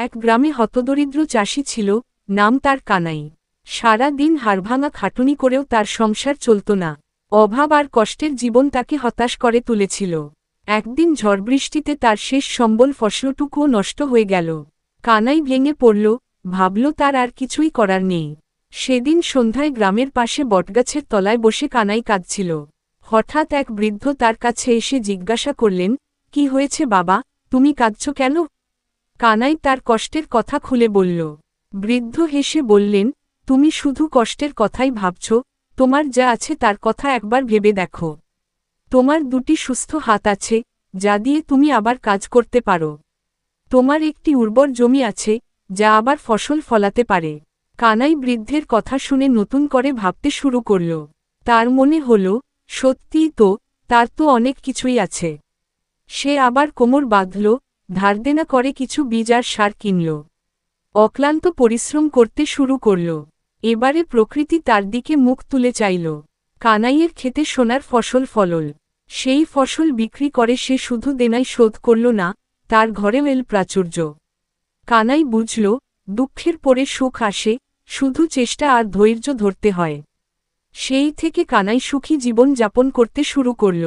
এক গ্রামে হতদরিদ্র চাষি ছিল, নাম তার কানাই। সারা দিন হাড়ভাঙা খাটুনি করেও তার সংসার চলত না। অভাব আর কষ্টের জীবন তাকে হতাশ করে তুলেছিল। একদিন ঝড়বৃষ্টিতে তার শেষ সম্বল ফসলটুকুও নষ্ট হয়ে গেল। কানাই ভেঙে পড়ল, ভাবল তার আর কিছুই করার নেই। সেদিন সন্ধ্যায় গ্রামের পাশে বটগাছের তলায় বসে কানাই কাঁদছিল। হঠাৎ এক বৃদ্ধ তার কাছে এসে জিজ্ঞাসা করলেন, কি হয়েছে বাবা, তুমি কাঁদছ কেন? কানাই তার কষ্টের কথা খুলে বলল। বৃদ্ধ হেসে বললেন, তুমি শুধু কষ্টের কথাই ভাবছ, তোমার যা আছে তার কথা একবার ভেবে দেখো। তোমার দুটি সুস্থ হাত আছে, যা দিয়ে তুমি আবার কাজ করতে পারো। তোমার একটি উর্বর জমি আছে, যা আবার ফসল ফলাতে পারে। কানাই বৃদ্ধের কথা শুনে নতুন করে ভাবতে শুরু করল। তার মনে হল, সত্যিই তো, তার তো অনেক কিছুই আছে। সে আবার কোমর বাঁধল, ধারদেনা করে কিছু বীজ আর সার কিনল। অক্লান্ত পরিশ্রম করতে শুরু করল। এবারে প্রকৃতি তার দিকে মুখ তুলে চাইল। কানাইয়ের ক্ষেতে সোনার ফসল ফলল। সেই ফসল বিক্রি করে সে শুধু দেনাই শোধ করল না, তার ঘরেও এল প্রাচুর্য। কানাই বুঝল, দুঃখের পরে সুখ আসে, শুধু চেষ্টা আর ধৈর্য ধরতে হয়। সেই থেকে কানাই সুখী জীবন যাপন করতে শুরু করল।